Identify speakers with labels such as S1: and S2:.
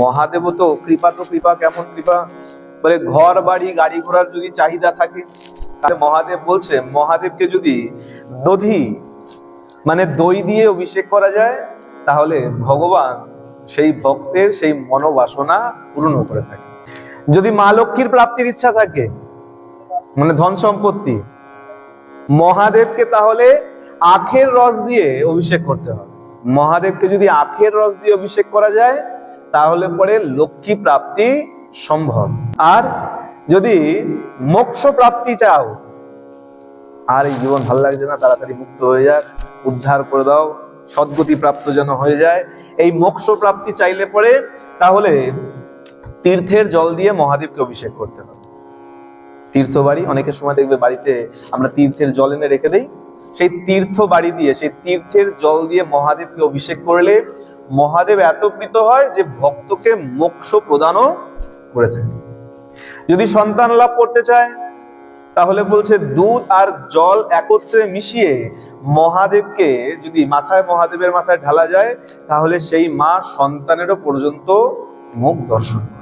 S1: মহাদেব তো কৃপা কেমন কৃপা, বলে ঘর বাড়ি গাড়ি ঘোড়ার যদি চাহিদা থাকে তাহলে মহাদেব বলছে মহাদেবকে যদি দধি মানে দই দিয়ে অভিষেক করা যায় তাহলে ভগবান সেই ভক্তের সেই মনোবাসনা পূর্ণ করে থাকে। যদি মা লক্ষ্মীর প্রাপ্তির ইচ্ছা থাকে মানে ধন সম্পত্তি, মহাদেবকে তাহলে আখের রস দিয়ে অভিষেক করতে হবে। মহাদেবকে যদি আখের রস দিয়ে অভিষেক করা যায় তাহলে পরে লক্ষ্মী প্রাপ্তি সম্ভব। আর যদি মোক্ষ প্রাপ্তি চাও, আর এই জীবন ভালো লাগছে না, তাড়াতাড়ি মুক্ত হয়ে যাক, উদ্ধার করে দাও, সদ্গতি প্রাপ্ত যেন হয়ে যায়, এই মোক্ষ প্রাপ্তি চাইলে পরে তাহলে তীর্থের জল দিয়ে মহাদেবকে অভিষেক করতে হবে। তীর্থ বাড়ি অনেকের সময় দেখবে বাড়িতে আমরা তীর্থের জল এনে রেখে দেই, সেই তীর্থ বাড়ি দিয়ে সেই তীর্থের জল দিয়ে মহাদেবকে অভিষেক করলে মহাদেব এত প্রীত হয় যে ভক্তকে মোক্ষ প্রদানও করে থাকে। যদি সন্তান লাভ করতে চায় তাহলে বলছে দুধ আর জল একত্রে মিশিয়ে মহাদেবকে যদি মহাদেবের মাথায় ঢালা যায় তাহলে সেই মা সন্তানেরও পর্যন্ত মুখ দর্শন করে।